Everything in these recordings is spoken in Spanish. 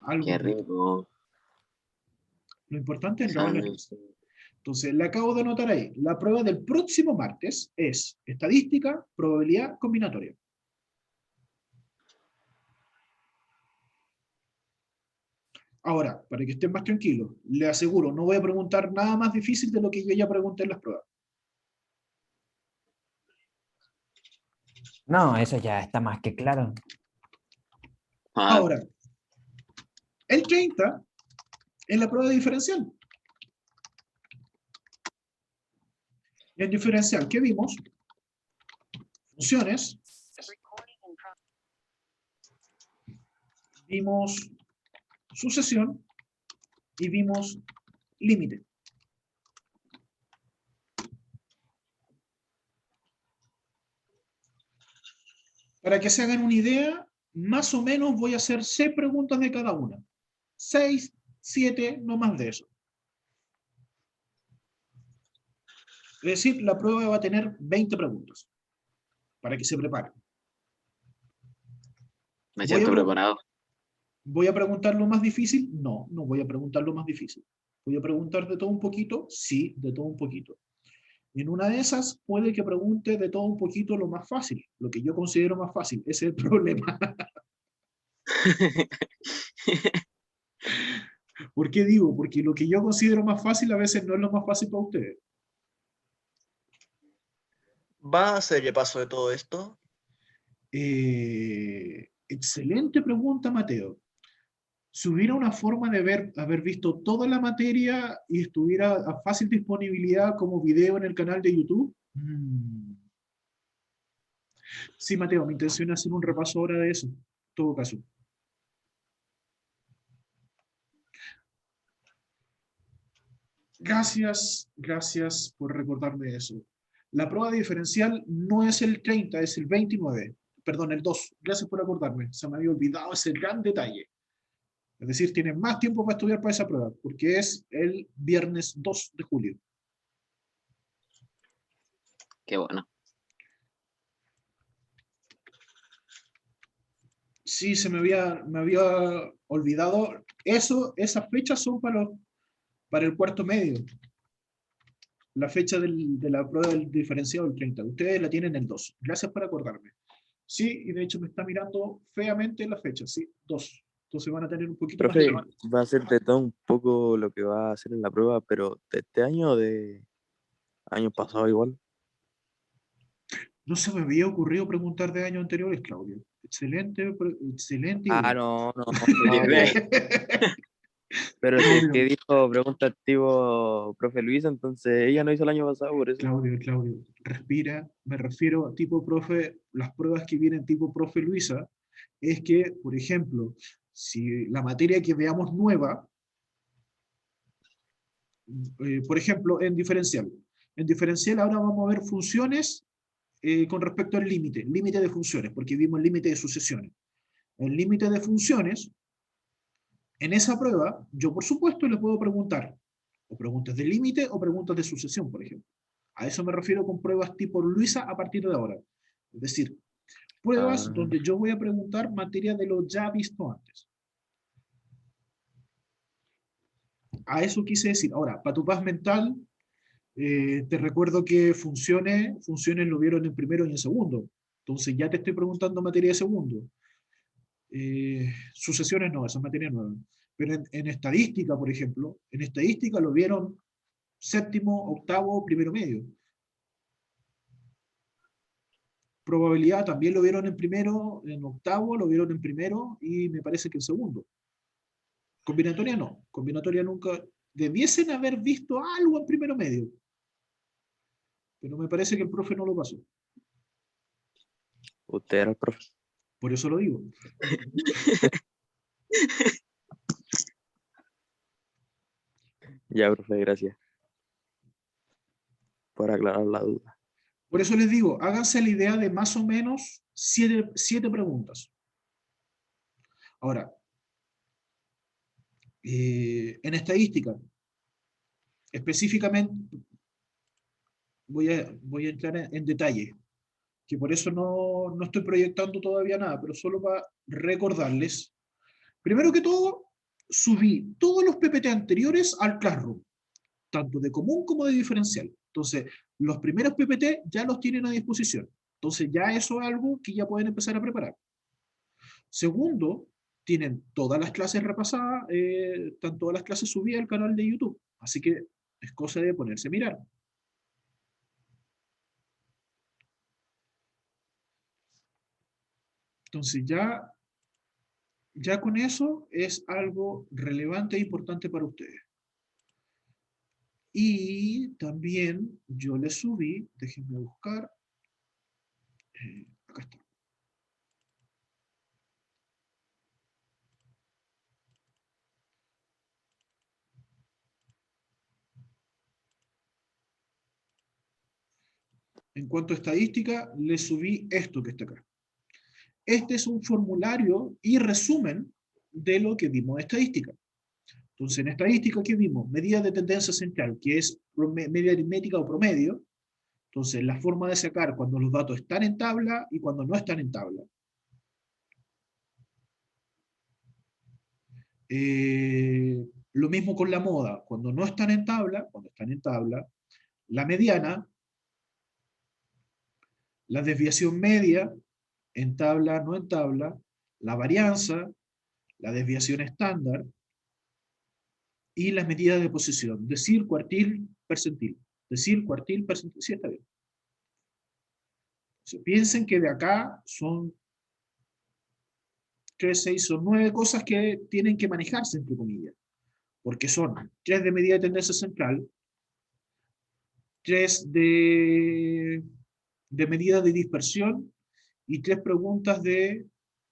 Qué algo rico. rico. Lo importante es no darle Examen. risa. Entonces, le acabo de anotar ahí. La prueba del próximo martes es estadística, probabilidad, combinatoria. Ahora, para que estén más tranquilos, le aseguro, no voy a preguntar nada más difícil de lo que yo ya pregunté en las pruebas. No, eso ya está más que claro. Ah, Ahora, el 30 es la prueba de diferencial. En diferencial, ¿qué vimos? Funciones. Vimos sucesión y vimos límite. Para que se hagan una idea, más o menos voy a hacer 6 preguntas de cada una. 6, 7, no más de eso. Es decir, la prueba va a tener 20 preguntas, para que se preparen. me ¿Voy a, siento preparado. ¿Voy a preguntar lo más difícil? No, no voy a preguntar lo más difícil. ¿Voy a preguntar de todo un poquito? Sí, de todo un poquito. En una de esas puede que pregunte de todo un poquito lo más fácil, lo que yo considero más fácil. Ese es el problema. ¿Por qué digo? Porque lo que yo considero más fácil a veces no es lo más fácil para ustedes. ¿Va a ser el paso de todo esto? Excelente pregunta, Mateo. Si hubiera una forma de haber visto toda la materia y estuviera a fácil disponibilidad como video en el canal de YouTube. Sí, Mateo, mi intención es hacer un repaso ahora de eso, en todo caso. Gracias por recordarme eso. La prueba diferencial no es el 30, es el 29. Perdón, el 2. Gracias por acordarme. Se me había olvidado ese gran detalle. Es decir, tienen más tiempo para estudiar para esa prueba, porque es el viernes 2 de julio. Qué bueno. Sí, me había olvidado. Esas fechas son para el cuarto medio. La fecha de la prueba del diferenciado el 30. Ustedes la tienen el 2. Gracias por acordarme. Sí, y de hecho me está mirando feamente la fecha, sí, 2. Entonces van a tener un poquito más de Profe, tiempo. va a ser de todo un poco lo que va a hacer en la prueba, pero de este año o de años pasados igual. No se me había ocurrido preguntar de años anteriores, Claudio. Excelente Ah, idea. no, no, Feliz no, vez. pero si es Claudio, que dijo pregunta activo profe Luisa, entonces ella no hizo el año pasado, por eso. Claudio, respira. Me refiero a tipo profe, las pruebas que vienen tipo profe Luisa, es que, por ejemplo, si la materia que veamos nueva, por ejemplo, en diferencial ahora vamos a ver funciones con respecto al límite de funciones, porque vimos el límite de sucesiones. El límite de funciones, en esa prueba, yo por supuesto le puedo preguntar, o preguntas de límite o preguntas de sucesión, por ejemplo. A eso me refiero con pruebas tipo Luisa a partir de ahora. Es decir, pruebas Ah, donde yo voy a preguntar materia de lo ya visto antes. A eso quise decir. Ahora, para tu paz mental, te recuerdo que funciones lo vieron en primero y en segundo. Entonces ya te estoy preguntando materia de segundo. Sucesiones no, esa es materia nueva. Pero en estadística, por ejemplo, en estadística lo vieron séptimo, octavo, primero medio. Probabilidad también lo vieron en primero, en octavo, lo vieron en primero y me parece que en segundo. Combinatoria no, combinatoria nunca. Debiesen haber visto algo en primero medio, pero me parece que el profe no lo pasó. usted era el profe. Por eso lo digo. Ya, profe, gracias por aclarar la duda. Por eso les digo, háganse la idea de más o menos 7 preguntas. Ahora, en estadística, específicamente, voy a entrar en detalle, que por eso no estoy proyectando todavía nada, pero solo para recordarles. Primero que todo, subí todos los PPT anteriores al Classroom, tanto de común como de diferencial. Entonces, los primeros PPT ya los tienen a disposición. Entonces, ya eso es algo que ya pueden empezar a preparar. Segundo, tienen todas las clases repasadas, están todas las clases subidas al canal de YouTube. Así que es cosa de ponerse a mirar. Entonces ya con eso es algo relevante e importante para ustedes. Y también yo les subí, déjenme buscar, acá está. En cuanto a estadística, les subí esto que está acá. Este es un formulario y resumen de lo que vimos de estadística. Entonces, en estadística, ¿qué vimos? Medida de tendencia central, que es media aritmética o promedio. Entonces, la forma de sacar cuando los datos están en tabla y cuando no están en tabla. Lo mismo con la moda. Cuando no están en tabla, cuando están en tabla, la mediana, la desviación media, en tabla, no en tabla, la varianza, la desviación estándar, y las medidas de posición, decil, cuartil, percentil. Decil, cuartil, percentil, sí está bien. O sea, piensen que de acá son 3, 6, son 9 cosas que tienen que manejarse, entre comillas. Porque son 3 de medida de tendencia central, 3 de medida de dispersión y 3 preguntas de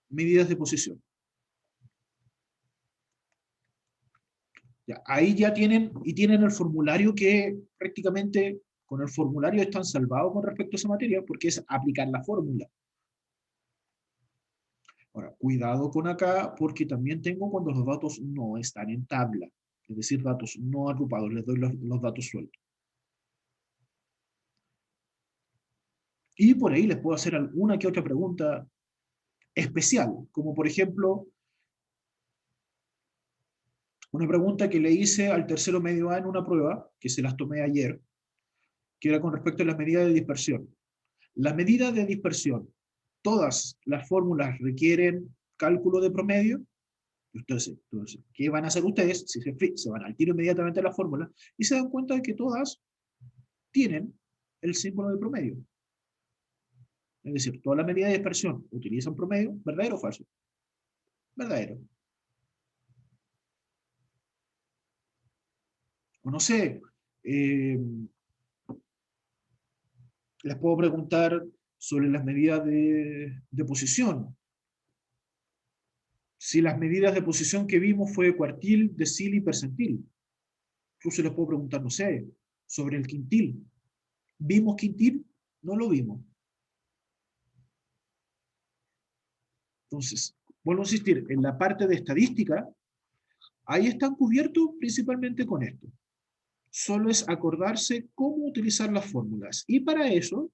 medidas de posición. Ya, ahí ya tienen el formulario que prácticamente con el formulario están salvados con respecto a esa materia porque es aplicar la fórmula. Ahora, cuidado con acá porque también tengo cuando los datos no están en tabla, es decir, datos no agrupados, les doy los datos sueltos. Y por ahí les puedo hacer alguna que otra pregunta especial, como por ejemplo, una pregunta que le hice al tercero medio A en una prueba, que se las tomé ayer, que era con respecto a las medidas de dispersión. La medida de dispersión, todas las fórmulas requieren cálculo de promedio. Entonces, ¿qué van a hacer ustedes? Si se van al tiro inmediatamente a la fórmula y se dan cuenta de que todas tienen el símbolo de promedio. Es decir, todas las medidas de dispersión utilizan promedio, ¿verdadero o falso? Verdadero. O no sé, les puedo preguntar sobre las medidas de posición. Si las medidas de posición que vimos fue cuartil, decil y percentil. Incluso les puedo preguntar, no sé, sobre el quintil. ¿Vimos quintil? No lo vimos. Entonces, vuelvo a insistir, en la parte de estadística, ahí están cubiertos principalmente con esto. Solo es acordarse cómo utilizar las fórmulas. Y para eso,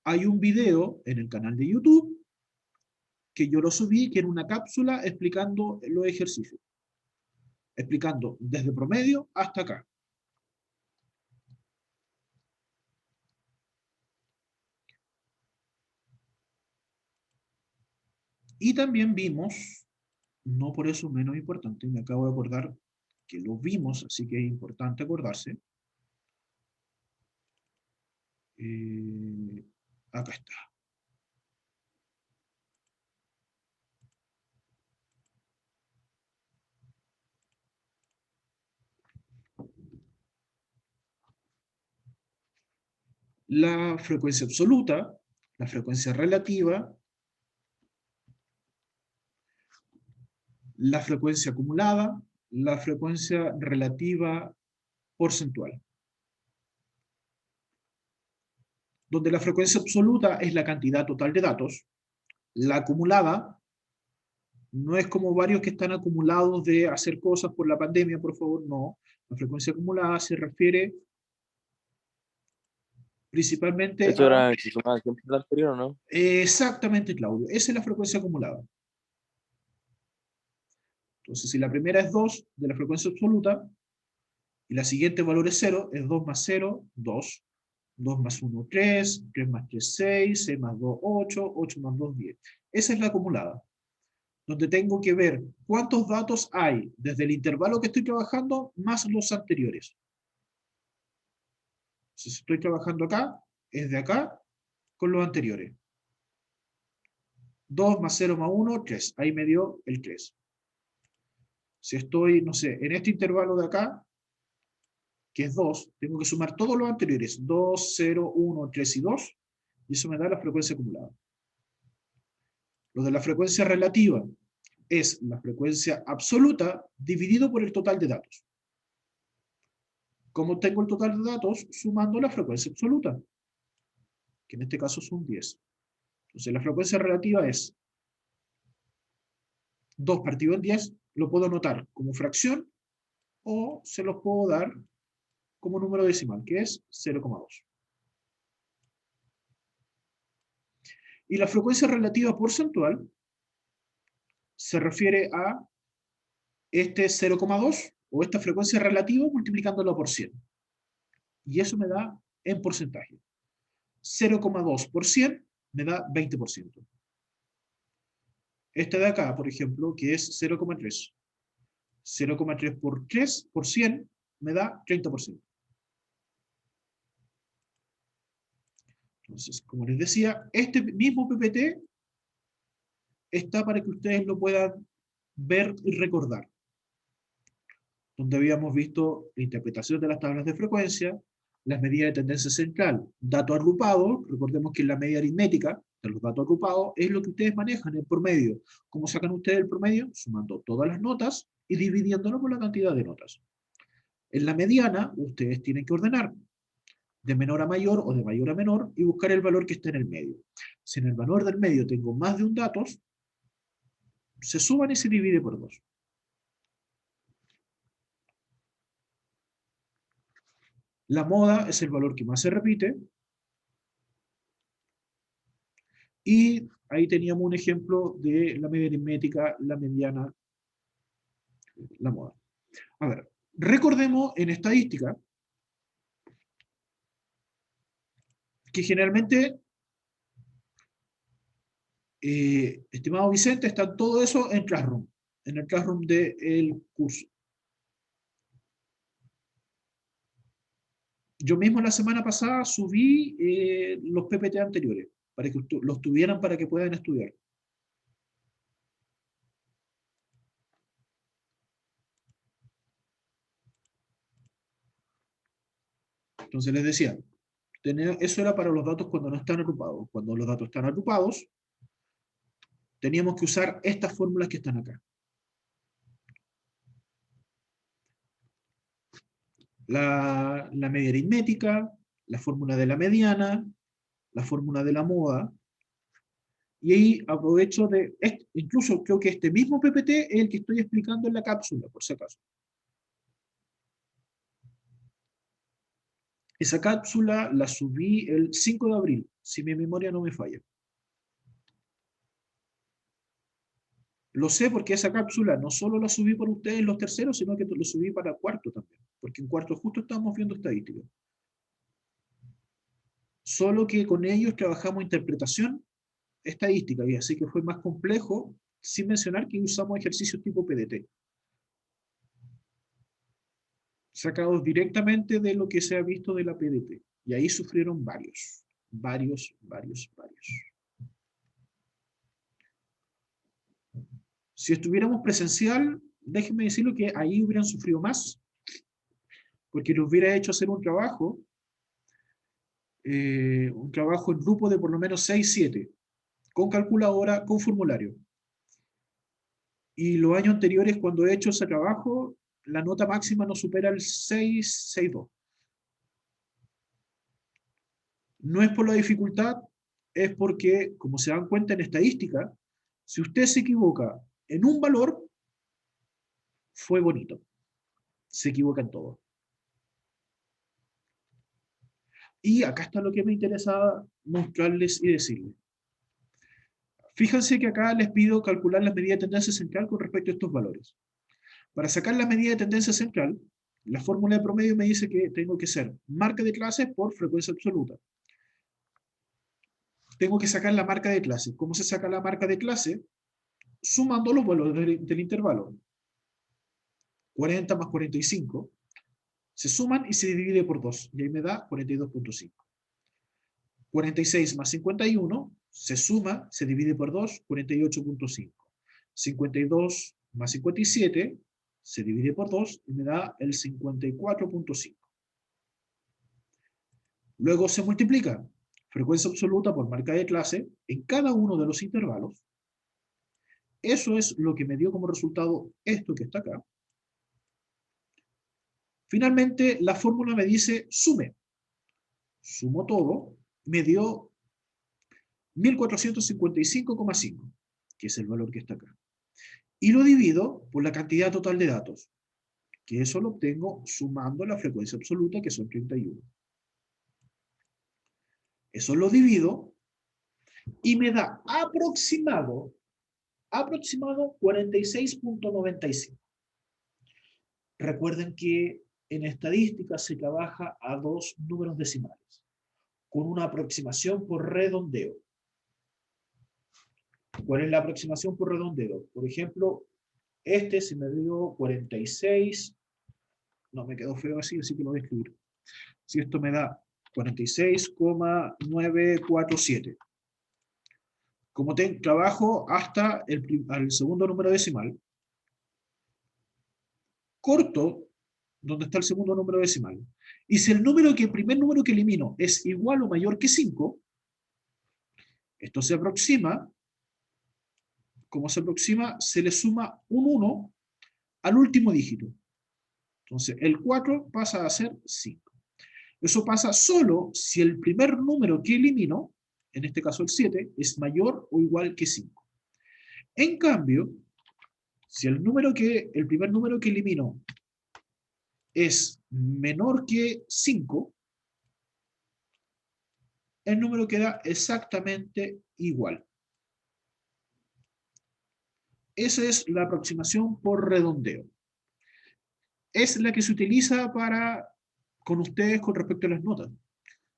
hay un video en el canal de YouTube, que yo lo subí, que era una cápsula explicando los ejercicios. Explicando desde promedio hasta acá. Y también vimos, no por eso menos importante, me acabo de acordar que lo vimos, así que es importante acordarse. Acá está. La frecuencia absoluta, la frecuencia relativa, la frecuencia acumulada, la frecuencia relativa porcentual. Donde la frecuencia absoluta es la cantidad total de datos, la acumulada no es como varios que están acumulados de hacer cosas por la pandemia, por favor, no. La frecuencia acumulada se refiere principalmente Eso a... era que sumaba siempre el anterior, ¿o no? Exactamente, Claudio. Esa es la frecuencia acumulada. Entonces, si la primera es 2 de la frecuencia absoluta, y la siguiente valor es 0, es 2 más 0, 2. 2 más 1, 3, 3 más 3, 6, 6 más 2, 8, 8 más 2, 10. Esa es la acumulada, donde tengo que ver cuántos datos hay desde el intervalo que estoy trabajando más los anteriores. Si estoy trabajando acá, es de acá con los anteriores. 2 más 0 más 1, 3. Ahí me dio el 3. Si estoy, no sé, en este intervalo de acá, que es 2, tengo que sumar todos los anteriores. 2, 0, 1, 3 y 2. Y eso me da la frecuencia acumulada. Lo de la frecuencia relativa es la frecuencia absoluta dividido por el total de datos. ¿Cómo tengo el total de datos? Sumando la frecuencia absoluta, que en este caso son 10. Entonces la frecuencia relativa es 2 partido en 10, lo puedo anotar como fracción o se los puedo dar como número decimal, que es 0,2. Y la frecuencia relativa porcentual se refiere a este 0,2 o esta frecuencia relativa multiplicándola por 100. Y eso me da en porcentaje. 0,2 por 100 me da 20%. Esta de acá, por ejemplo, que es 0,3. 0,3 por 3 por 100 me da 30%. Entonces, como les decía, este mismo PPT está para que ustedes lo puedan ver y recordar. Donde habíamos visto la interpretación de las tablas de frecuencia, las medidas de tendencia central, datos agrupados, recordemos que la medida aritmética de los datos agrupados es lo que ustedes manejan, el promedio. ¿Cómo sacan ustedes el promedio? Sumando todas las notas y dividiéndolo por la cantidad de notas. En la mediana, ustedes tienen que ordenar de menor a mayor o de mayor a menor y buscar el valor que está en el medio. Si en el valor del medio tengo más de un dato, se suman y se divide por 2. La moda es el valor que más se repite. Y ahí teníamos un ejemplo de la media aritmética, la mediana, la moda. A ver, recordemos en estadística que generalmente, estimado Vicente, está todo eso en Classroom, en el Classroom del curso. Yo mismo la semana pasada subí los PPT anteriores, para que los tuvieran para que puedan estudiar. Entonces les decía, eso era para los datos cuando no están agrupados. Cuando los datos están agrupados, teníamos que usar estas fórmulas que están acá. La media aritmética, la fórmula de la mediana, la fórmula de la moda. Y ahí aprovecho de, incluso creo que este mismo PPT es el que estoy explicando en la cápsula, por si acaso. Esa cápsula la subí el 5 de abril, si mi memoria no me falla. Lo sé porque esa cápsula no solo la subí para ustedes los terceros, sino que lo subí para cuarto también, porque en cuarto justo estábamos viendo estadística. Solo que con ellos trabajamos interpretación estadística, y así que fue más complejo, sin mencionar que usamos ejercicios tipo PDT. Sacados directamente de lo que se ha visto de la PDT. Y ahí sufrieron varios. Si estuviéramos presencial, déjenme decirlo que ahí hubieran sufrido más, porque les hubiera hecho hacer un trabajo en grupo de por lo menos 6, 7, con calculadora, con formulario. Y los años anteriores, cuando he hecho ese trabajo, la nota máxima no supera el 6, 6,2. No es por la dificultad, es porque, como se dan cuenta en estadística, si usted se equivoca en un valor, fue bonito. Se equivoca en todo. Y acá está lo que me interesa mostrarles y decirles. Fíjense que acá les pido calcular las medidas de tendencia central con respecto a estos valores. Para sacar la medida de tendencia central, la fórmula de promedio me dice que tengo que ser marca de clase por frecuencia absoluta. Tengo que sacar la marca de clase. ¿Cómo se saca la marca de clase? Sumando los valores del intervalo. 40 más 45 se suman y se divide por 2, y ahí me da 42.5. 46 más 51 se suma, se divide por 2, 48.5. 52 más 57 se divide por 2 y me da el 54.5. Luego se multiplica frecuencia absoluta por marca de clase en cada uno de los intervalos. Eso es lo que me dio como resultado esto que está acá. Finalmente, la fórmula me dice sume. Sumo todo, me dio 1455,5, que es el valor que está acá. Y lo divido por la cantidad total de datos, que eso lo obtengo sumando la frecuencia absoluta, que son 31. Eso lo divido y me da aproximado 46.95. Recuerden que en estadística se trabaja a 2 números decimales, con una aproximación por redondeo. ¿Cuál es la aproximación por redondeo? Por ejemplo, si me dio 46, no me quedó feo así que lo voy a escribir. Si esto me da 46,947. Como trabajo hasta el segundo número decimal, corto donde está el segundo número decimal. Y si el primer número que elimino es igual o mayor que 5, esto se aproxima. Como se aproxima, se le suma un 1 al último dígito. Entonces, el 4 pasa a ser 5. Eso pasa solo si el primer número que elimino, en este caso el 7, es mayor o igual que 5. En cambio, si el primer número que elimino es menor que 5, el número queda exactamente igual. Esa es la aproximación por redondeo. Es la que se utiliza con ustedes con respecto a las notas.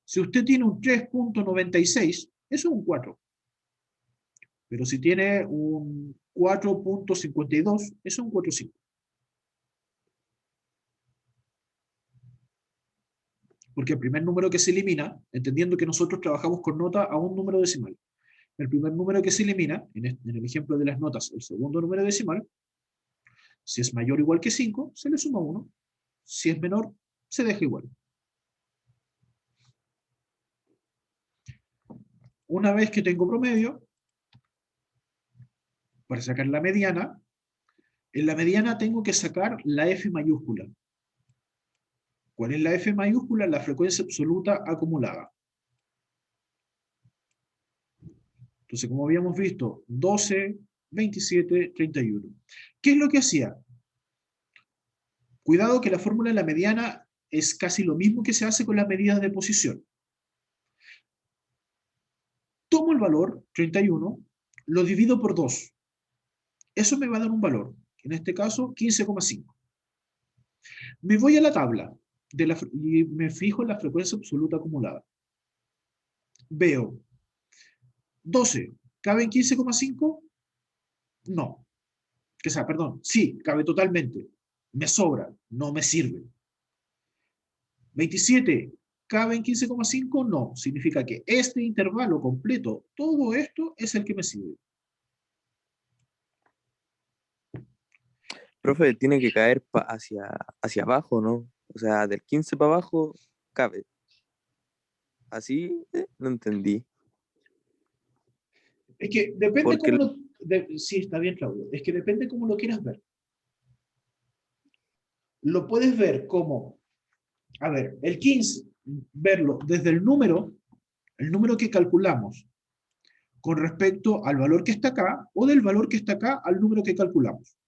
Si usted tiene un 3.96, eso es un 4. Pero si tiene un 4.52, eso es un 4.5. Porque el primer número que se elimina, entendiendo que nosotros trabajamos con nota a un número decimal, el primer número que se elimina, en el ejemplo de las notas, el segundo número decimal, si es mayor o igual que 5, se le suma 1. Si es menor, se deja igual. Una vez que tengo promedio, para sacar la mediana, en la mediana tengo que sacar la F mayúscula. ¿Cuál es la F mayúscula? La frecuencia absoluta acumulada. Entonces, como habíamos visto, 12, 27, 31. ¿Qué es lo que hacía? Cuidado que la fórmula de la mediana es casi lo mismo que se hace con las medidas de posición. Tomo el valor, 31, lo divido por 2. Eso me va a dar un valor, en este caso 15,5. Me voy a la tabla y me fijo en la frecuencia absoluta acumulada. Veo 12, ¿cabe en 15,5? No. Perdón, sí, cabe totalmente. Me sobra, no me sirve. 27, ¿cabe en 15,5? No. Significa que este intervalo completo, todo esto es el que me sirve. Profe, tiene que caer hacia abajo, ¿no? O sea, del 15 para abajo cabe. Así, no entendí. Es que depende Porque cómo sí, está bien, Claudio. Es que depende cómo lo quieras ver. Lo puedes ver como, a ver, el 15, verlo desde el número que calculamos con respecto al valor que está acá, o del valor que está acá al número que calculamos.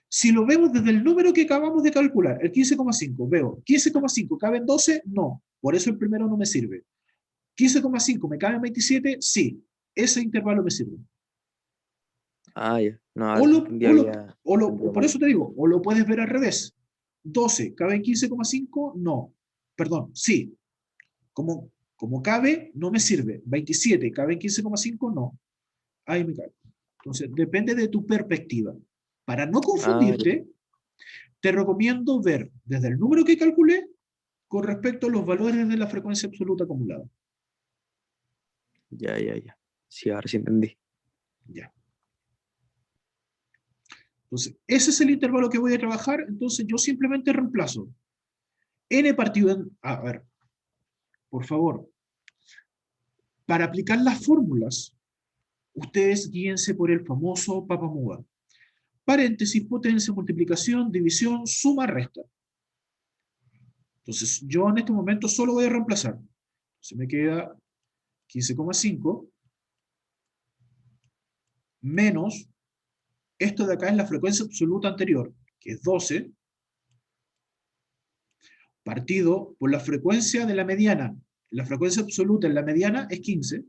Si lo vemos desde el número que acabamos de calcular, el 15,5, veo, 15,5 cabe en 12, no, por eso el primero no me sirve. 15,5 me cabe en 27, sí, ese intervalo me sirve. Ah, ya. No, O ahora lo, entendí, o lo- había o lo- entendido por mal. eso te digo, o lo puedes ver al revés. 12 cabe en 15,5, no. Perdón, sí. Como cabe, no me sirve. 27 cabe en 15,5, no. Ahí me cabe. Entonces, depende de tu perspectiva. Para no Ah, ya, confundirte, te recomiendo ver desde el número que calculé con respecto a los valores de la frecuencia absoluta acumulada. ya, ya, ya. Sí, ahora sí entendí. Ya. Entonces, ese es el intervalo que voy a trabajar. Entonces, yo simplemente reemplazo n partido en... A ver, por favor. Para aplicar las fórmulas, ustedes guíense por el famoso Papamuda. Paréntesis, potencia, multiplicación, división, suma, resta. Entonces, yo en este momento solo voy a reemplazar. Se me queda 15,5 menos, esto de acá es la frecuencia absoluta anterior, que es 12, partido por la frecuencia de la mediana. La frecuencia absoluta en la mediana es 15,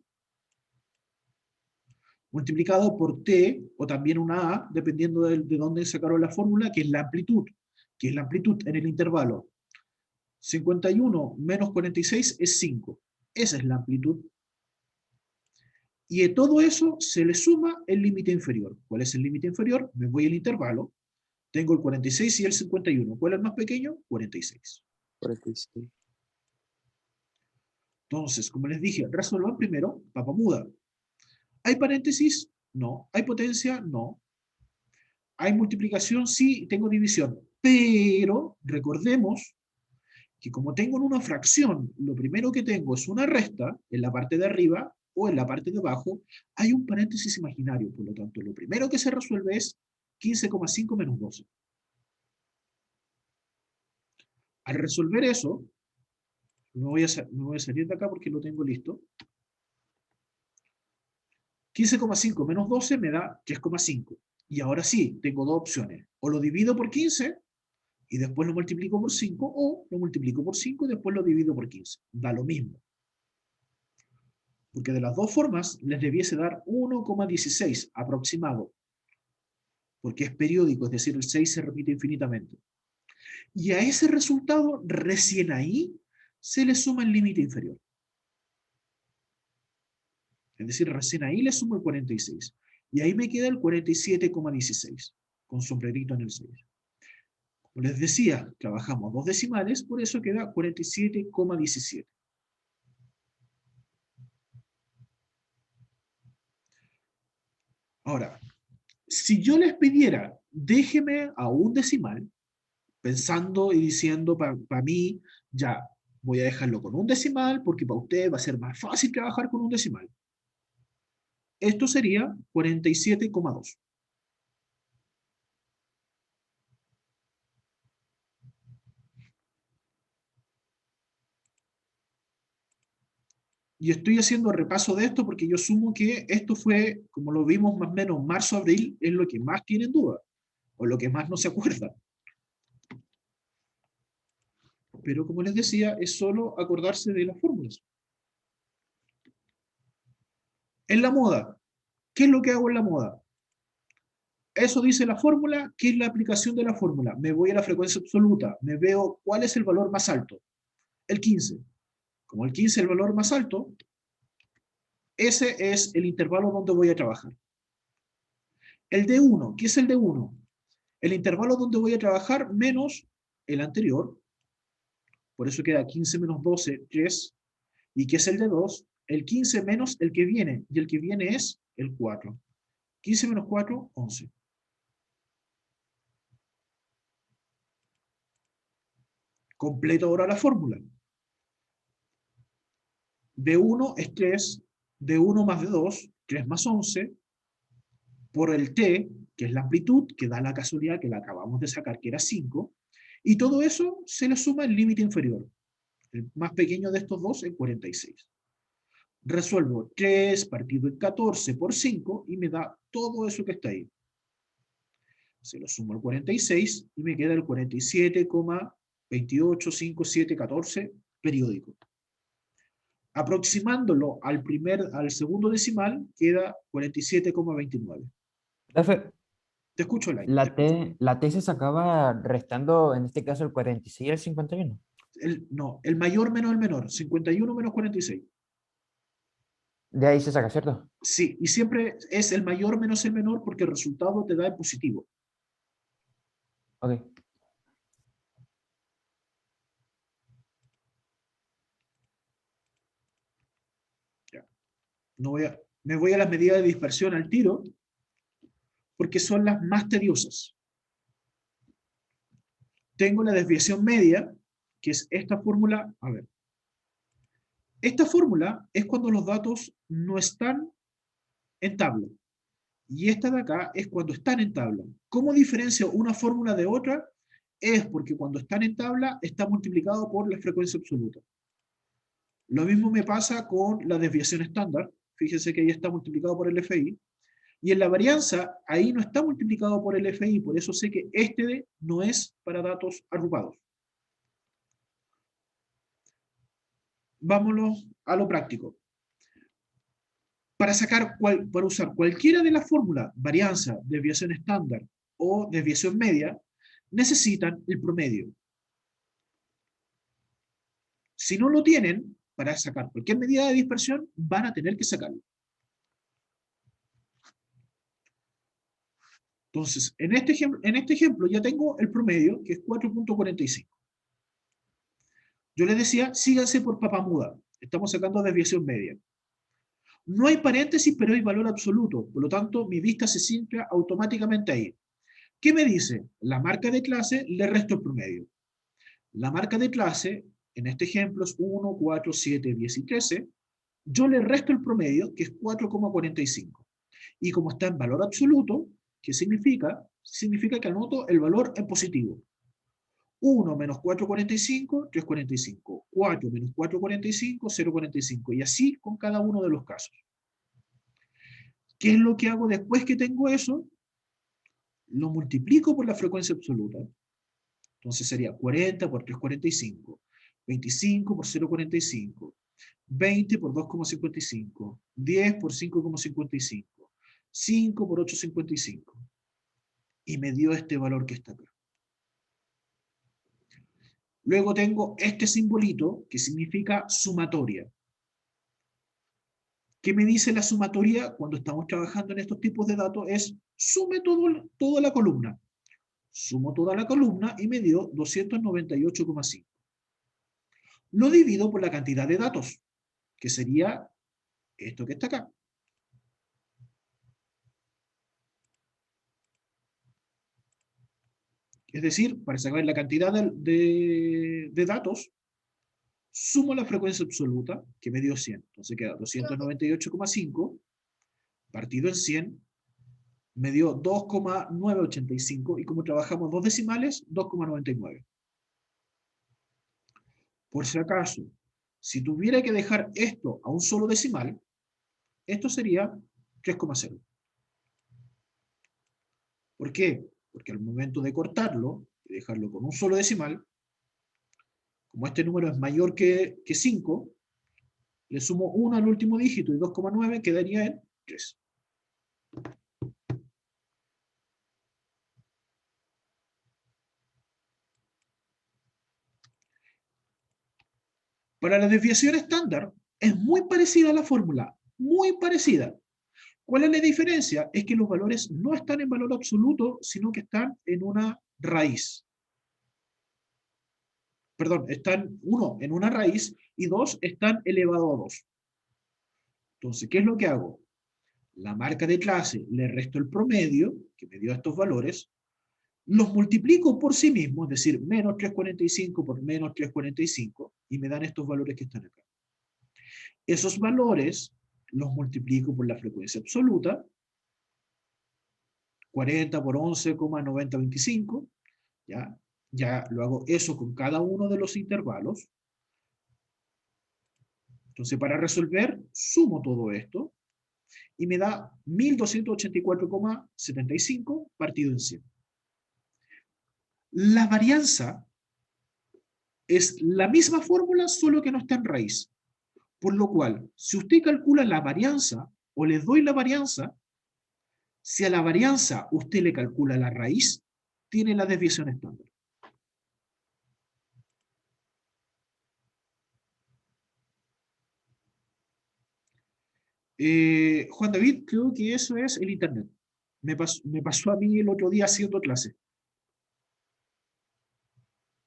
multiplicado por t, o también una a, dependiendo de dónde sacaron la fórmula, que es la amplitud, en el intervalo 51 menos 46 es 5. Esa es la amplitud. Y de todo eso se le suma el límite inferior. ¿Cuál es el límite inferior? Me voy al intervalo. Tengo el 46 y el 51. ¿Cuál es el más pequeño? 46. 46. Entonces, como les dije, resuelvan primero Papamuda. ¿Hay paréntesis? No. ¿Hay potencia? No. ¿Hay multiplicación? Sí, tengo división. Pero recordemos que como tengo en una fracción, lo primero que tengo es una resta en la parte de arriba o en la parte de abajo, hay un paréntesis imaginario. Por lo tanto, lo primero que se resuelve es 15,5 menos 12. Al resolver eso, me voy a salir de acá porque lo tengo listo. 15,5 menos 12 me da 3,5. Y ahora sí, tengo dos opciones. O lo divido por 15 y después lo multiplico por 5, o lo multiplico por 5 y después lo divido por 15. Da lo mismo. Porque de las dos formas les debiese dar 1,16 aproximado. Porque es periódico, es decir, el 6 se repite infinitamente. Y a ese resultado, recién ahí, se le suma el límite inferior. Es decir, recién ahí le sumo el 46. Y ahí me queda el 47,16, con sombrerito en el 6. Como les decía, trabajamos dos decimales, por eso queda 47,17. Ahora, si yo les pidiera, déjeme a un decimal, pensando y diciendo para mí, ya, voy a dejarlo con un decimal, porque para usted va a ser más fácil trabajar con un decimal. Esto sería 47,2. Y estoy haciendo repaso de esto porque yo sumo que esto fue, como lo vimos más o menos marzo-abril, es lo que más tienen duda, o lo que más no se acuerda. Pero como les decía, es solo acordarse de las fórmulas. En la moda, ¿qué es lo que hago en la moda? Eso dice la fórmula, ¿qué es la aplicación de la fórmula? Me voy a la frecuencia absoluta, me veo cuál es el valor más alto. El 15. Como el 15 es el valor más alto, ese es el intervalo donde voy a trabajar. El D1, ¿qué es el D1? El intervalo donde voy a trabajar menos el anterior, por eso queda 15 menos 12, 3, y ¿qué es el D2? El 15 menos el que viene, y el que viene es el 4. 15 menos 4, 11. Completo ahora la fórmula. D1 es 3, D1 más D2, 3 más 11, por el T, que es la amplitud, que da la casualidad que la acabamos de sacar, que era 5, y todo eso se le suma el límite inferior. El más pequeño de estos dos es 46. Resuelvo 3 partido en 14 por 5 y me da todo eso que está ahí. Se lo sumo al 46 y me queda el 47,285714 periódico. Aproximándolo al segundo decimal, queda 47,29. Profe, Te escucho, Lai. la T se sacaba restando, en este caso, el 46 y el 51. No, el mayor menos el menor, 51 menos 46. De ahí se saca, ¿cierto? Sí, y siempre es el mayor menos el menor porque el resultado te da el positivo. Ok. No me voy a las medidas de dispersión al tiro porque son las más tediosas. Tengo la desviación media, que es esta fórmula. A ver. Esta fórmula es cuando los datos no están en tabla. Y esta de acá es cuando están en tabla. ¿Cómo diferencio una fórmula de otra? Es porque cuando están en tabla está multiplicado por la frecuencia absoluta. Lo mismo me pasa con la desviación estándar. Fíjense que ahí está multiplicado por el FI. Y en la varianza, ahí no está multiplicado por el FI. Por eso sé que este no es para datos agrupados. Vámonos a lo práctico. Para usar cualquiera de las fórmulas, varianza, desviación estándar o desviación media, necesitan el promedio. Si no lo tienen, para sacar cualquier medida de dispersión, van a tener que sacarlo. Entonces, en este ejemplo ya tengo el promedio, que es 4.45. Yo les decía, síganse por papamuda. Estamos sacando desviación media. No hay paréntesis, pero hay valor absoluto. Por lo tanto, mi vista se centra automáticamente ahí. ¿Qué me dice? La marca de clase le resto el promedio. La marca de clase, en este ejemplo, es 1, 4, 7, 10 y 13. Yo le resto el promedio, que es 4,45. Y como está en valor absoluto, ¿qué significa? Significa que anoto el valor en positivo. 1 menos 4,45, 3,45. 4 menos 4,45, 0,45. Y así con cada uno de los casos. ¿Qué es lo que hago después que tengo eso? Lo multiplico por la frecuencia absoluta. Entonces sería 40 por 3,45. 25 por 0,45. 20 por 2,55. 10 por 5,55. 5 por 8,55. Y me dio este valor que está acá. Luego tengo este simbolito que significa sumatoria. ¿Qué me dice la sumatoria cuando estamos trabajando en estos tipos de datos? Es sume toda la columna. Sumo toda la columna y me dio 298,5. Lo divido por la cantidad de datos, que sería esto que está acá. Es decir, para sacar la cantidad de datos, sumo la frecuencia absoluta, que me dio 100. Entonces queda 298,5 partido en 100, me dio 2,985, y como trabajamos dos decimales, 2,99. Por si acaso, si tuviera que dejar esto a un solo decimal, esto sería 3,0. ¿Por qué? Porque al momento de cortarlo y dejarlo con un solo decimal, como este número es mayor que 5, le sumo 1 al último dígito y 2,9 quedaría en 3. Para la desviación estándar es muy parecida a la fórmula, muy parecida. ¿Cuál es la diferencia? Es que los valores no están en valor absoluto, sino que están en una raíz. Perdón, están, uno, en una raíz, y dos, están elevado a 2. Entonces, ¿qué es lo que hago? La marca de clase, le resto el promedio, que me dio estos valores, los multiplico por sí mismo, es decir, menos 3,45 por menos 3,45, y me dan estos valores que están acá. Esos valores los multiplico por la frecuencia absoluta, 40 por 11,9025, ¿ya? Ya lo hago eso con cada uno de los intervalos. Entonces, para resolver, sumo todo esto, y me da 1284,75 partido en 100. La varianza es la misma fórmula, solo que no está en raíz. Por lo cual, si usted calcula la varianza, o le doy la varianza, Si a la varianza usted le calcula la raíz, tiene la desviación estándar. Juan David, creo que eso es el internet. Me pasó a mí el otro día haciendo clase.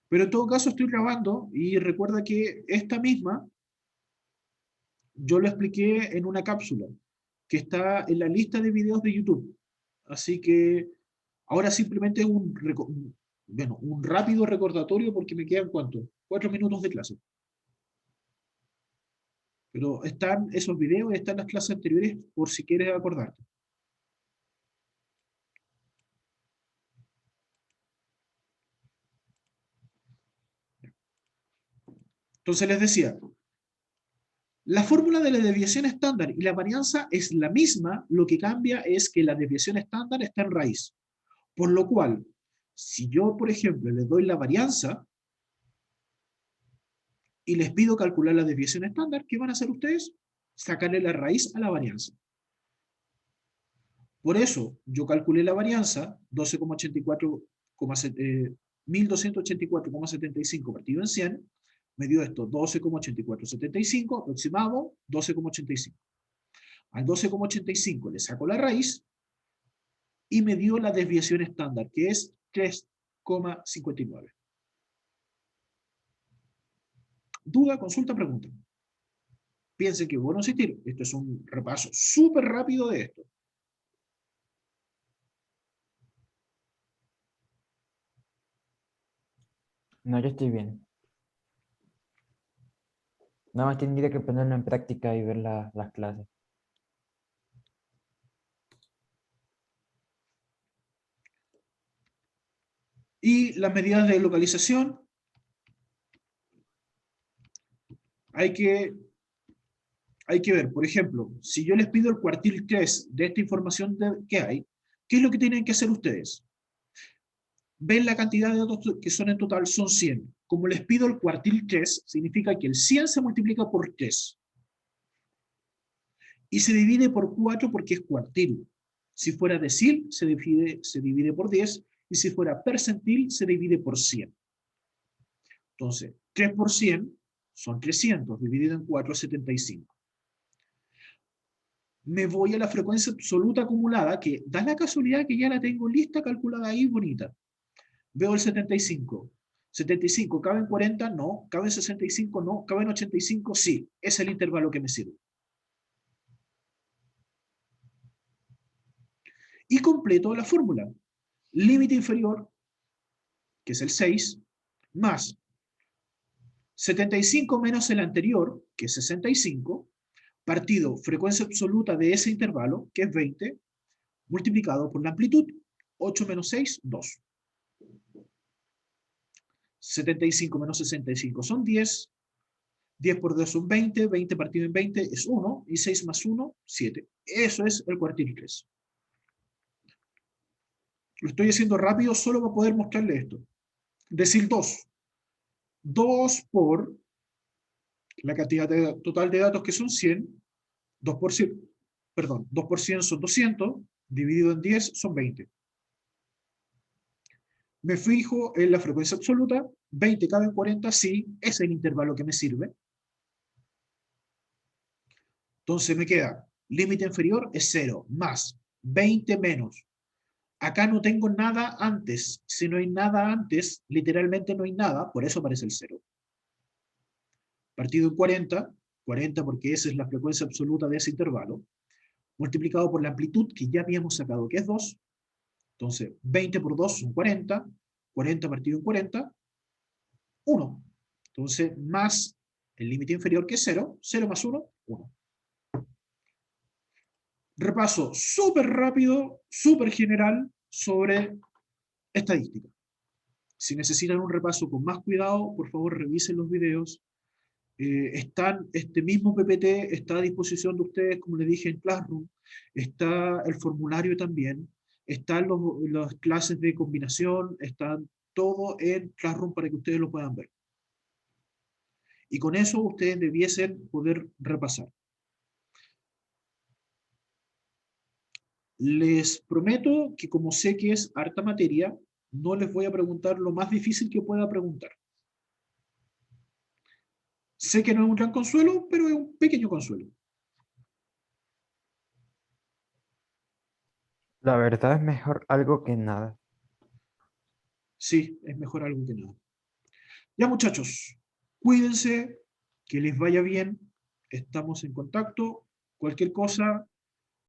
Pero en todo caso estoy grabando y recuerda que esta misma yo lo expliqué en una cápsula que está en la lista de videos de YouTube. Así que ahora simplemente un rápido recordatorio porque me quedan ¿cuánto? 4 minutos de clase. Pero están esos videos, están las clases anteriores por si quieres acordarte. Entonces les decía, la fórmula de la desviación estándar y la varianza es la misma, lo que cambia es que la desviación estándar está en raíz. Por lo cual, si yo, por ejemplo, les doy la varianza y les pido calcular la desviación estándar, ¿qué van a hacer ustedes? Sacarle la raíz a la varianza. Por eso, yo calculé la varianza, 1284,75 partido en 100, me dio esto, 12,8475, aproximado, 12,85. Al 12,85 le saco la raíz y me dio la desviación estándar, que es 3,59. Duda, consulta, pregunta. Piensen que bueno asistir. Esto es un repaso súper rápido de esto. No, yo estoy bien. Nada más tendría que ponerlo en práctica y ver las clases. Y las medidas de localización. Hay que ver, por ejemplo, si yo les pido el cuartil 3 de esta información que hay, ¿qué es lo que tienen que hacer ustedes? Ven la cantidad de datos que son en total, son 100. Como les pido el cuartil 3, significa que el 100 se multiplica por 3. Y se divide por 4 porque es cuartil. Si fuera decil, se divide por 10. Y si fuera percentil, se divide por 100. Entonces, 3 por 100 son 300, dividido en 4 es 75. Me voy a la frecuencia absoluta acumulada, que da la casualidad que ya la tengo lista, calculada ahí, bonita. Veo el 75. 75, ¿cabe en 40? No. ¿Cabe en 65? No. ¿Cabe en 85? Sí. Es el intervalo que me sirve. Y completo la fórmula. Límite inferior, que es el 6, más 75 menos el anterior, que es 65, partido frecuencia absoluta de ese intervalo, que es 20, multiplicado por la amplitud. 8 menos 6, 2. 75 menos 65 son 10. 10 por 2 son 20. 20 partido en 20 es 1. Y 6 más 1, 7. Eso es el cuartil 3. Lo estoy haciendo rápido solo para poder mostrarle esto. Decir 2. 2 por la cantidad total de datos que son 100. 2 por 100, perdón, 2 por 100 son 200. Dividido en 10 son 20. Me fijo en la frecuencia absoluta. 20 cabe en 40, sí, es el intervalo que me sirve. Entonces me queda, límite inferior es 0, más 20 menos. Acá no tengo nada antes. Si no hay nada antes, literalmente no hay nada, por eso aparece el 0. Partido en 40, 40 porque esa es la frecuencia absoluta de ese intervalo, multiplicado por la amplitud que ya habíamos sacado, que es 2. Entonces, 20 por 2 son 40, 40 partido en 40, 1. Entonces, más el límite inferior que es 0, 0 más 1, 1. Repaso súper rápido, súper general sobre estadística. Si necesitan un repaso con más cuidado, por favor revisen los videos. Este mismo PPT está a disposición de ustedes, como les dije, en Classroom. Está el formulario también. Están las clases de combinación. Están todo en Classroom para que ustedes lo puedan ver. Y con eso ustedes debiesen poder repasar. Les prometo que como sé que es harta materia, no les voy a preguntar lo más difícil que pueda preguntar. Sé que no es un gran consuelo, pero es un pequeño consuelo. La verdad es mejor algo que nada. Sí, es mejor algo que nada. Ya muchachos, cuídense, que les vaya bien, estamos en contacto, cualquier cosa,